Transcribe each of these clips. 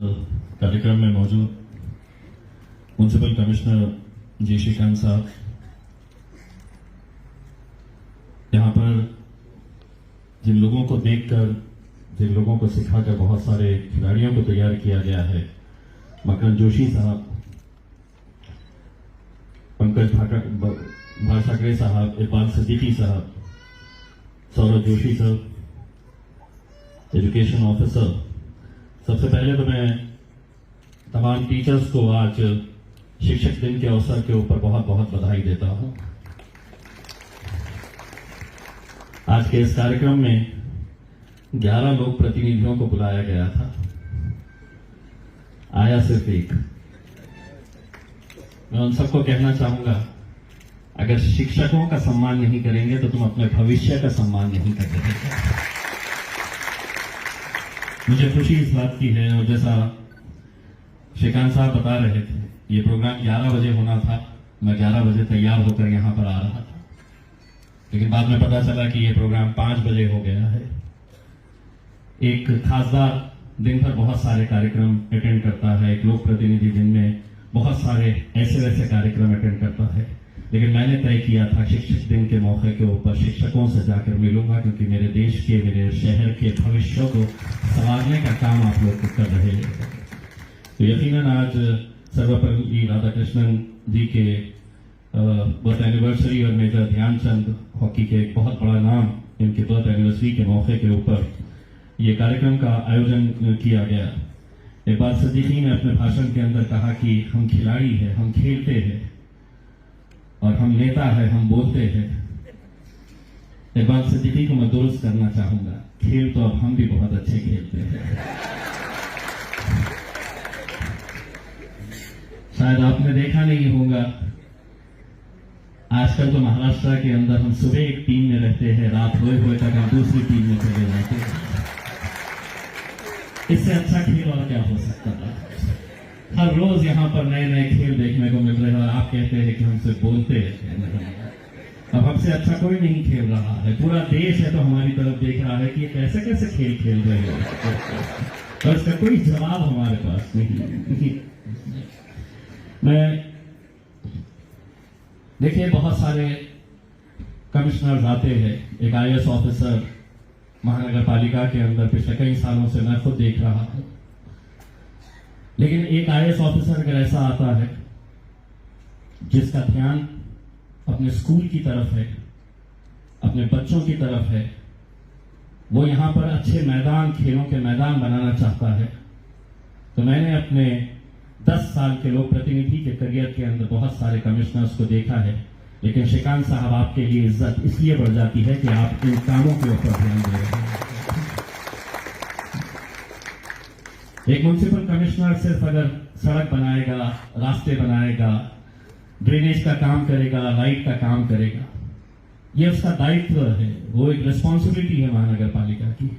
कार्यक्रम में मौजूद म्युनिसिपल कमिश्नर जी श्रीकांत साहब, यहाँ पर जिन लोगों को देखकर, जिन लोगों को सिखाकर बहुत सारे खिलाड़ियों को तैयार किया गया है, मकरंद जोशी साहब, पंकज भाषाकरे साहब, इकबाल सिद्दीकी साहब, सौरभ जोशी साहब, एजुकेशन ऑफिसर, सबसे पहले तो मैं तमाम टीचर्स को आज शिक्षक दिन के अवसर के ऊपर बहुत बहुत बधाई देता हूं। आज के इस कार्यक्रम में 11 लोक प्रतिनिधियों को बुलाया गया था, आया सिर्फ एक। मैं उन सबको कहना चाहूंगा, अगर शिक्षकों का सम्मान नहीं करेंगे तो तुम अपने भविष्य का सम्मान नहीं कर रहे। मुझे खुशी इस बात की है, और जैसा श्रीकांत साहब बता रहे थे, ये प्रोग्राम 11 बजे होना था। मैं 11 बजे तैयार होकर यहां पर आ रहा था, लेकिन बाद में पता चला कि ये प्रोग्राम 5 बजे हो गया है। एक खासदार दिन भर बहुत सारे कार्यक्रम अटेंड करता है, एक लोक प्रतिनिधि दिन में बहुत सारे ऐसे वैसे कार्यक्रम अटेंड करता है, लेकिन मैंने तय किया था शिक्षक दिन के मौके के ऊपर शिक्षकों से जाकर मिलूंगा, क्योंकि मेरे देश के, मेरे शहर के भविष्य को संवारने का काम आप लोग कर रहे हैं। तो यकीनन आज सर्वपल्ली राधाकृष्णन जी के बर्थ एनिवर्सरी और मेजर ध्यानचंद हॉकी के एक बहुत बड़ा नाम, इनके बर्थ एनिवर्सरी के मौके के ऊपर ये कार्यक्रम का आयोजन किया गया। इकबाल सिद्दीकी ने अपने भाषण के अंदर कहा कि हम खिलाड़ी हैं, हम खेलते हैं, और हम नेता है, हम बोलते हैं। इकबाल सिद्दीकी को मैं दुरुस्त करना चाहूंगा, खेल तो अब हम भी बहुत अच्छे खेलते हैं। शायद आपने देखा नहीं होगा, आजकल तो महाराष्ट्र के अंदर हम सुबह एक टीम में रहते हैं, रात हुए तक हम दूसरी टीम में चले जाते हैं। इससे अच्छा खेल और क्या हो सकता था। हर रोज यहाँ पर नए नए खेल देखने को मिल रहे हैं, और आप कहते हैं कि हमसे बोलते हैं। अब हमसे अच्छा कोई नहीं खेल रहा है, पूरा देश है तो हमारी तरफ देख रहा है कि ये कैसे कैसे खेल खेल रहे हैं, और इसका कोई जवाब हमारे पास नहीं। मैं देखिए, बहुत सारे कमिश्नर्स आते हैं, एक IAS ऑफिसर महानगर पालिका के अंदर पिछले कई सालों से मैं खुद देख रहा हूं, लेकिन एक IAS ऑफिसर अगर ऐसा आता है जिसका ध्यान अपने स्कूल की तरफ है, अपने बच्चों की तरफ है, वो यहां पर अच्छे मैदान, खेलों के मैदान बनाना चाहता है, तो मैंने अपने 10 साल के लोक प्रतिनिधि के करियर के अंदर बहुत सारे कमिश्नर्स को देखा है, लेकिन श्रीकांत साहब आपके लिए इज्जत इसलिए बढ़ जाती है कि आप इन कामों के ऊपर ध्यान दे रहे हैं। एक म्युनिसिपल कमिश्नर सिर्फ अगर सड़क बनाएगा, रास्ते बनाएगा, ड्रेनेज का काम करेगा, लाइट का काम करेगा, ये उसका दायित्व है, वो एक रिस्पॉन्सिबिलिटी है महानगर पालिका की।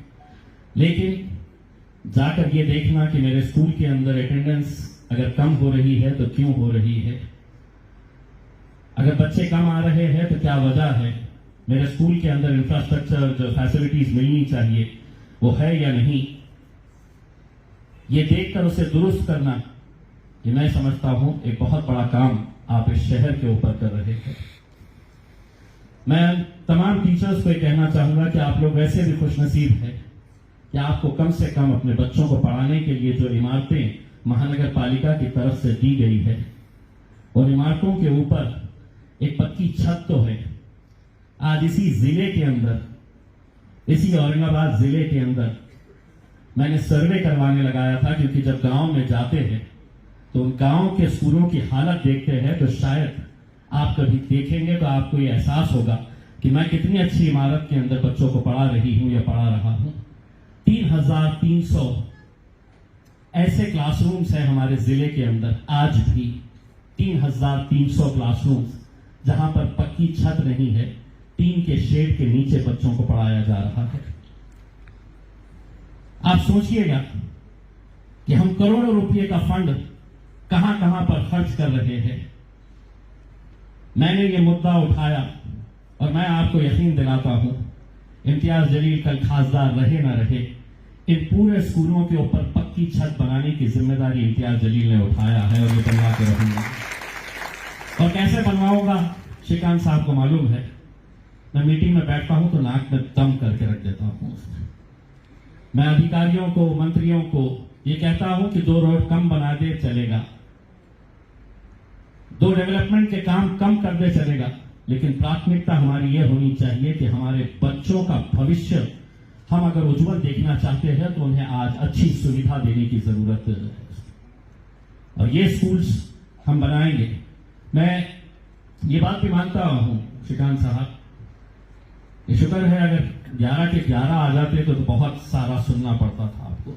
लेकिन जाकर ये देखना कि मेरे स्कूल के अंदर अटेंडेंस अगर कम हो रही है तो क्यों हो रही है, अगर बच्चे कम आ रहे हैं तो क्या वजह है, मेरे स्कूल के अंदर इंफ्रास्ट्रक्चर जो फैसिलिटीज मिलनी चाहिए वो है या नहीं, ये देखकर उसे दुरुस्त करना, ये मैं समझता हूं एक बहुत बड़ा काम आप इस शहर के ऊपर कर रहे हैं। मैं तमाम टीचर्स को ये कहना चाहूंगा कि आप लोग वैसे भी खुशनसीब हैं कि आपको कम से कम अपने बच्चों को पढ़ाने के लिए जो इमारतें महानगर पालिका की तरफ से दी गई है, और इमारतों के ऊपर एक पक्की छत तो है। आज इसी जिले के अंदर, इसी औरंगाबाद जिले के अंदर मैंने सर्वे करवाने लगाया था, क्योंकि जब गांव में जाते हैं तो उन गांव के स्कूलों की हालत देखते हैं, तो शायद आप कभी देखेंगे तो आपको ये एहसास होगा कि मैं कितनी अच्छी इमारत के अंदर बच्चों को पढ़ा रही हूं या पढ़ा रहा हूं। 3300 ऐसे क्लासरूम्स हैं हमारे जिले के अंदर, आज भी 3300 क्लासरूम्स जहां पर पक्की छत नहीं है, टीन के शेड के नीचे बच्चों को पढ़ाया जा रहा है। आप सोचिएगा कि हम करोड़ों रुपए का फंड कहां कहां पर खर्च कर रहे हैं। मैंने ये मुद्दा उठाया और मैं आपको यकीन दिलाता हूं, इम्तियाज जलील कल खासदार रहे ना रहे, इन पूरे स्कूलों के ऊपर पक्की छत बनाने की जिम्मेदारी इम्तियाज जलील ने उठाया है और ये बनवा के रहूंगा। और कैसे बनवाऊंगा, श्रीकांत साहब को मालूम है, मैं मीटिंग में बैठता हूं तो नाक में दम करके रख देता हूं। मैं अधिकारियों को, मंत्रियों को ये कहता हूं कि 2 रोड कम बना दे चलेगा, 2 डेवलपमेंट के काम कम कर दे चलेगा, लेकिन प्राथमिकता हमारी ये होनी चाहिए कि हमारे बच्चों का भविष्य हम अगर उज्जवल देखना चाहते हैं तो उन्हें आज अच्छी सुविधा देने की जरूरत है और ये स्कूल्स हम बनाएंगे। मैं ये बात भी मानता हूं श्रीकांत साहब, ये शुक्र है अगर 11 के 11 आ जाते तो बहुत सारा सुनना पड़ता था आपको।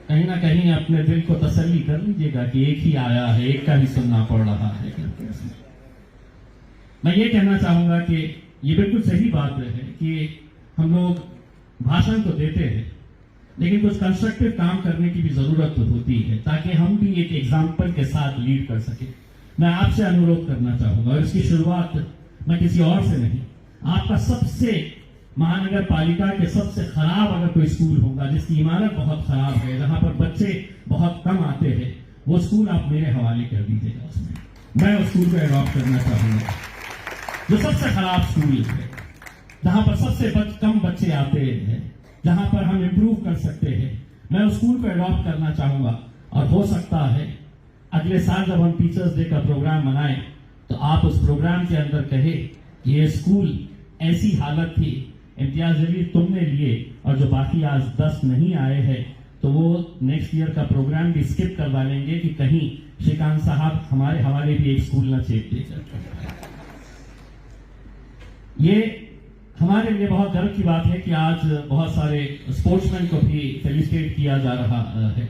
कहीं ना कहीं अपने दिल को तसल्ली कर लीजिएगा कि एक ही आया है, एक का ही सुनना पड़ रहा है। मैं ये कहना चाहूंगा कि ये बिल्कुल सही बात है कि हम लोग भाषण तो देते हैं, लेकिन कुछ कंस्ट्रक्टिव काम करने की भी जरूरत होती है ताकि हम भी एक एग्जाम्पल के साथ लीड कर सके। मैं आपसे अनुरोध करना चाहूंगा और इसकी शुरुआत मैं किसी और से नहीं, आपका सबसे महानगर पालिका के सबसे खराब अगर कोई स्कूल होगा जिसकी इमारत बहुत खराब है, जहां पर बच्चे बहुत कम आते हैं, वो स्कूल आप मेरे हवाले कर दीजिएगा। उसमें मैं उस स्कूल को एडॉप्ट करना चाहूंगा जो सबसे खराब स्कूल है, जहां पर सबसे कम बच्चे आते हैं, जहां पर हम इंप्रूव कर सकते हैं। मैं उस स्कूल को एडॉप्ट करना चाहूंगा और हो सकता है अगले साल जब हम टीचर्स डे का प्रोग्राम मनाएं तो आप उस प्रोग्राम के अंदर कहे कि ये स्कूल ऐसी हालत थी, इम्तियाज जलील तुमने लिए और जो बाकी आज 10 नहीं आए हैं तो वो नेक्स्ट ईयर का प्रोग्राम भी स्किप करवा लेंगे कि कहीं श्रीकांत साहब हमारे हवाले भी एक स्कूल न चेप दे। ये हमारे लिए बहुत गर्व की बात है कि आज बहुत सारे स्पोर्ट्समैन को भी फेलिसिटेट किया जा रहा है।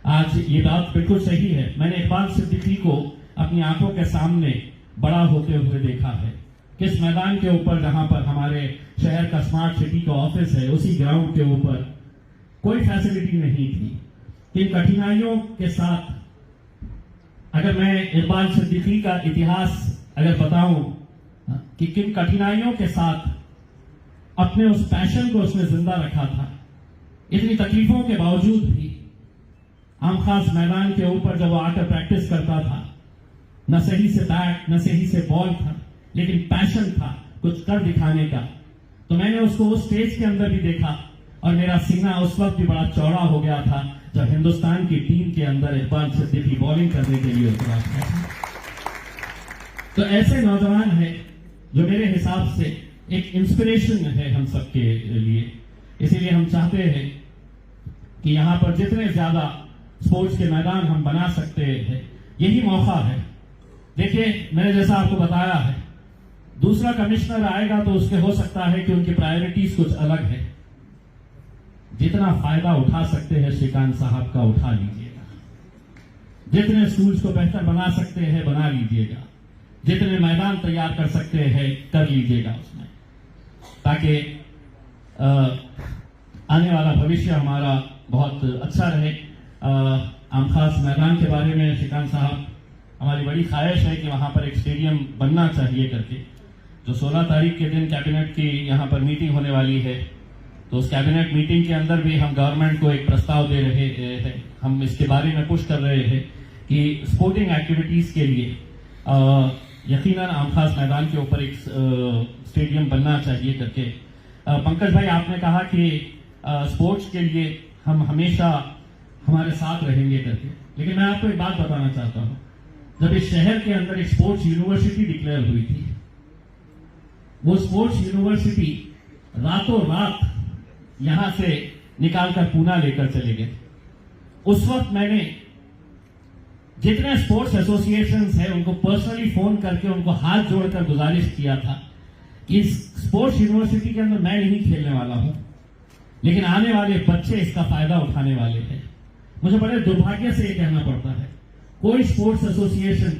आज ये बात बिल्कुल सही है। मैंने इकबाल सिद्दीकी को अपनी आंखों के सामने बड़ा होते हुए देखा है, किस मैदान के ऊपर जहां पर हमारे शहर का स्मार्ट सिटी का ऑफिस है, उसी ग्राउंड के ऊपर कोई फैसिलिटी नहीं थी। किन कठिनाइयों के साथ, अगर मैं इकबाल सिद्दीकी का इतिहास अगर बताऊं कि किन कठिनाइयों के साथ अपने उस पैशन को उसने जिंदा रखा था, इतनी तकलीफों के बावजूद भी आम खास मैदान के ऊपर जब वो आकर प्रैक्टिस करता था, न सही से बैट न सही से बॉल था, लेकिन पैशन था कुछ कर दिखाने का। तो मैंने उसको उस स्टेज के अंदर भी देखा और मेरा सीना उस वक्त भी बड़ा चौड़ा हो गया था जब हिंदुस्तान की टीम के अंदर इकबाल सिद्दीकी बॉलिंग करने के लिए उतरा था। तो ऐसे नौजवान हैं जो मेरे हिसाब से एक इंस्पिरेशन है हम सबके लिए। इसीलिए हम चाहते हैं कि यहां पर जितने ज्यादा स्पोर्ट्स के मैदान हम बना सकते हैं, यही मौका है। देखिए, मैंने जैसा आपको बताया है, दूसरा कमिश्नर आएगा तो उसके हो सकता है कि उनकी प्रायोरिटीज कुछ अलग है। जितना फायदा उठा सकते हैं श्रीकांत साहब का उठा लीजिएगा, जितने स्कूल्स को बेहतर बना सकते हैं बना लीजिएगा, जितने मैदान तैयार कर सकते हैं कर लीजिएगा उसमें, ताकि आने वाला भविष्य हमारा बहुत अच्छा रहे। आम खास मैदान के बारे में श्रीकांत साहब, हमारी बड़ी ख्वाहिश है कि वहां पर एक स्टेडियम बनना चाहिए करके। जो 16 तारीख के दिन कैबिनेट की यहां पर मीटिंग होने वाली है, तो उस कैबिनेट मीटिंग के अंदर भी हम गवर्नमेंट को एक प्रस्ताव दे रहे हैं, हम इसके बारे में पुश कर रहे हैं कि स्पोर्टिंग एक्टिविटीज के लिए यकीनन आम खास मैदान के ऊपर एक स्टेडियम बनना चाहिए करके। पंकज भाई, आपने कहा कि स्पोर्ट्स के लिए हम हमेशा हमारे साथ रहेंगे करके, लेकिन मैं आपको एक बात बताना चाहता हूं। जब इस शहर के अंदर एक स्पोर्ट्स यूनिवर्सिटी डिक्लेयर हुई थी, वो स्पोर्ट्स यूनिवर्सिटी रातों रात यहां से निकालकर पूना लेकर चले गए। उस वक्त मैंने जितने स्पोर्ट्स एसोसिएशंस हैं उनको पर्सनली फोन करके उनको हाथ जोड़कर गुजारिश किया था कि इस स्पोर्ट्स यूनिवर्सिटी के अंदर मैं नहीं खेलने वाला हूं, लेकिन आने वाले बच्चे इसका फायदा उठाने वाले हैं। मुझे बड़े दुर्भाग्य से ये कहना पड़ता है, कोई स्पोर्ट्स एसोसिएशन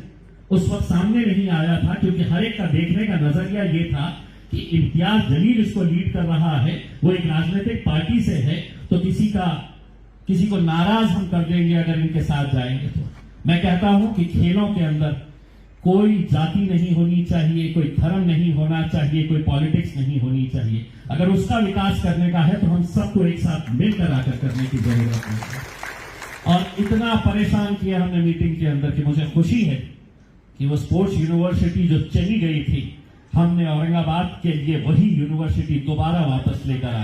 उस वक्त सामने नहीं आया था, क्योंकि हर एक का देखने का नजरिया ये था कि इम्तियाज जलील इसको लीड कर रहा है, वो एक राजनीतिक पार्टी से है, तो किसी को नाराज हम कर देंगे अगर इनके साथ जाएंगे। तो मैं कहता हूं कि खेलों के अंदर कोई जाति नहीं होनी चाहिए, कोई धर्म नहीं होना चाहिए, कोई पॉलिटिक्स नहीं होनी चाहिए। अगर उसका विकास करने का है तो हम सबको एक साथ मिलकर आकर करने की जरूरत है। और इतना परेशान किया हमने मीटिंग के अंदर कि मुझे खुशी है कि वो स्पोर्ट्स यूनिवर्सिटी जो चली गई थी, हमने औरंगाबाद के लिए वही यूनिवर्सिटी दोबारा वापस लेकर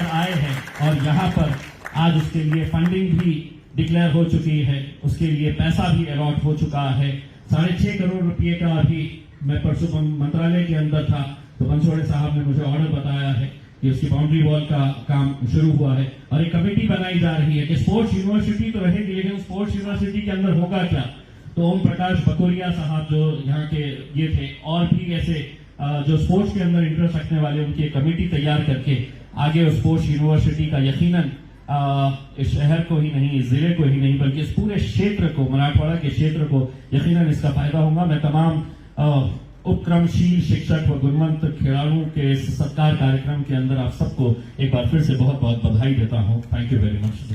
आए हैं और यहां पर आज उसके लिए फंडिंग भी डिक्लेयर हो चुकी है, उसके लिए पैसा भी अलॉट हो चुका है। 6.5 करोड़ रुपए का अभी मैं परसों मंत्रालय के अंदर था तो पंचोड़े साहब ने मुझे ऑर्डर बताया है कि उसकी बाउंड्री वॉल का काम शुरू हुआ है और एक कमेटी बनाई जा रही है कि स्पोर्ट्स यूनिवर्सिटी तो रहेगी, लेकिन स्पोर्ट्स यूनिवर्सिटी के अंदर होगा क्या। तो ओम प्रकाश बकोरिया साहब जो यहाँ के ये थे और भी ऐसे जो स्पोर्ट्स के अंदर इंटरेस्ट रखने वाले, उनकी एक कमेटी तैयार करके आगे उस स्पोर्ट्स यूनिवर्सिटी का यकीनन इस शहर को ही नहीं, इस जिले को ही नहीं, बल्कि इस पूरे क्षेत्र को, मराठवाड़ा के क्षेत्र को यकीनन इसका फायदा होगा। मैं तमाम उपक्रमशील शिक्षक व गुणवंत खिलाड़ियों के इस सत्कार कार्यक्रम के अंदर आप सबको एक बार फिर से बहुत बहुत बधाई देता हूं। Thank you very much.